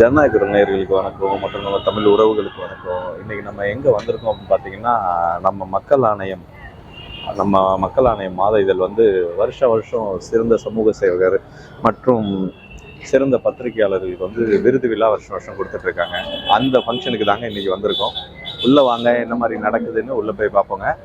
ஜனநாயக நேயர்களுக்கு வணக்கம் மற்றும் நம்ம தமிழ் உறவுகளுக்கு வணக்கம். இன்னைக்கு நம்ம எங்கே வந்திருக்கோம் அப்படின்னு பார்த்தீங்கன்னா, நம்ம மக்கள் ஆணையம் மாத இதழ் வந்து வருஷம் சிறந்த சமூக சேவகர் மற்றும் சிறந்த பத்திரிகையாளர்களுக்கு வந்து விருது விழா வருஷம் கொடுத்துட்ருக்காங்க. அந்த ஃபங்க்ஷனுக்கு தாங்க இன்னைக்கு வந்திருக்கோம். உள்ளே வாங்க, என்ன மாதிரி நடக்குதுன்னு உள்ளே போய் பார்ப்போங்க.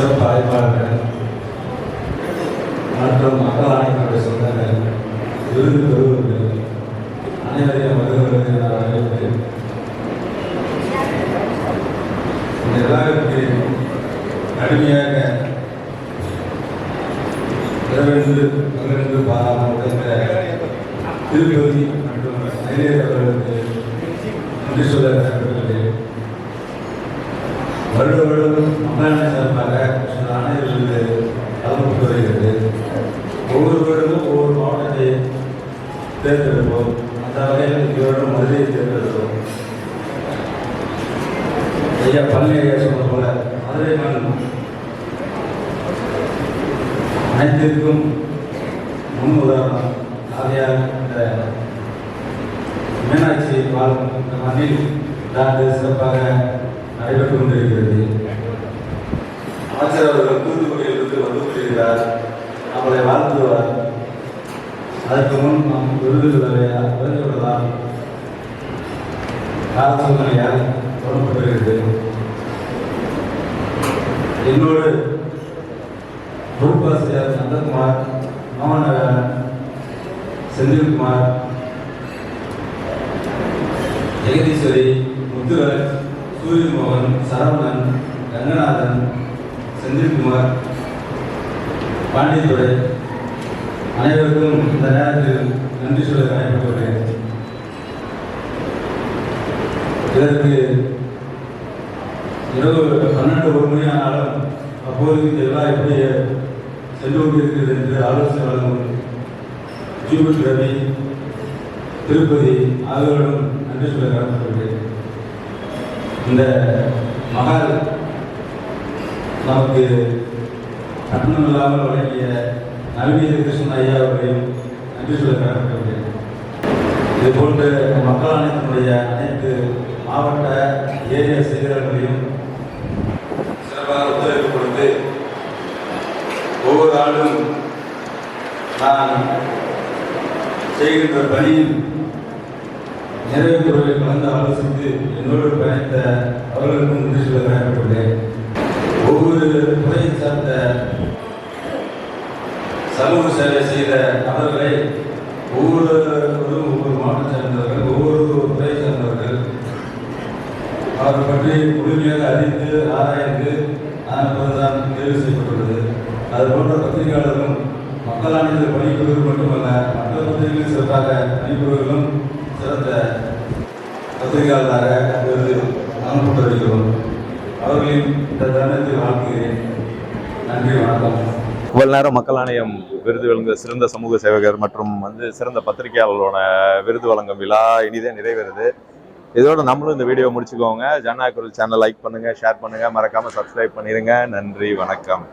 சிறப்பு அழைப்பாளர்கள் மற்றும் மக்கள் ஆணையத்தினுடைய சொந்தங்கள், விருது பெறுவர்கள் அனைவரையும் வருகிறது என வரவேற்கிறேன். இந்த விழாவிற்கு கடுமையாக பகிர்ந்து பாராளுமன்ற திருப்பதி மற்றும் ஐஏஎஸ் அவர்களுக்கு நன்றி சொல்ல விரும்புகிறேன். வருடம் அம்மாநில சார்பாக சில ஆணையர்களுக்கு கலந்து வருகிறது. ஒவ்வொரு வருடமும் ஒவ்வொரு மாவட்டத்தை தேர்ந்தெடுப்போம். அந்த வகையில் இந்த வருடம் மதுரையை தேர்ந்தெடுப்போம். ஐயா பழனியா சொன்ன போல மதுரை மாநிலம் அனைத்திற்கும் முன் உதாரணம். ஆகையால் இந்த மீனாட்சி வாழும் இந்த மண்ணில் டாக்டர் சிறப்பாக நடைபெற்றுக் கொண்டிருக்கிறது. அமைச்சர் அவர்கள் தூத்துக்குடியிலிருந்து வந்து கொண்டிருக்கிறார். நம்மளை வாழ்த்துவார். அதற்கு முன் நாம் விருதுகளால் கால சூழ்நிலையால் தொடங்கப்பட்டிருக்கிறது. என்னோடு பொறுப்பாசிரியர் நந்தகுமார், மோகனகரன், செந்தில்குமார், ஜெகதீஸ்வரி, முத்துராஜ், சூரியமோகன், சரவணன், ரங்கநாதன், செந்தில்குமார், பாண்டியதுரை அனைவருக்கும் இந்த நேரத்தில் நன்றி சொல்ல கடமைப்பட்டுள்ளேன். இதற்கு இரவு 12 மணி ஆனாலும் அப்போது இந்த விழா எப்படி சென்று கொண்டிருக்கிறது என்று ஆலோசனை வழங்கும் ஜூபத் ரவி, திருப்பதி ஆகியோரும் நன்றி சொல்ல கடமைப்பட்டுள்ளேன். இந்த மகால் நமக்கு கட்டணம் இல்லாமல் வழங்கிய நவீன கிருஷ்ணன் ஐயா அவர்களையும் நன்றி சொல்ல கடமைப்பட்டுள்ளேன். இது போன்ற மக்கள் ஆணையத்தினுடைய அனைத்து மாவட்ட ஏரியா செயலர்களையும் சிறப்பாக ஒத்துழைப்பு கொடுத்து ஒவ்வொரு ஆண்டும் நான் செய்கின்ற பணியில் நிறைவு துறையை கலந்து ஆலோசித்து என்னோடு பயணித்த அவர்களுக்கும் நன்றி சொல்ல கடமைப்பட்டுள்ளேன். ஒவ்வொரு துறையை சார்ந்த சமூக சேவை செய்த நபர்களை ஒவ்வொருவரும் ஒவ்வொரு மாவட்டம் சேர்ந்தவர்கள், ஒவ்வொரு துறையை சேர்ந்தவர்கள் அவரை பற்றி முழுமையாக அறிந்து ஆராய்ந்து அதன் பிறகுதான் தேர்வு செய்யப்பட்டுள்ளது. அது போன்ற பத்திரிகையாளர்களும் மக்கள் ஆணையத்தில் பணிபுரிவது மட்டுமல்ல, மற்ற பத்திரிகைகளில் சிறப்பாக பணிபுரிவர்களும் சிறந்த பத்திரிகையாளராக விருது அனுப்பப்பட்டு வருகிறோம். அவர்களின் இந்த தருணத்தில் வாழ்த்துகிறேன். நன்றி, வணக்கம். இவ்வளவு நேரம் மக்கள் ஆணையம் விருது வழங்க சிறந்த சமூக சேவகர் மற்றும் சிறந்த பத்திரிகையாளரோட விருது வழங்கும் விழா இனிதே நிறைவேறுது. இதோட நம்மளும் இந்த வீடியோ முடிச்சுக்கோங்க. ஜனநாயக குரல் சேனல் லைக் பண்ணுங்க, ஷேர் பண்ணுங்க, மறக்காம சப்ஸ்கிரைப் பண்ணிருங்க. நன்றி, வணக்கம்.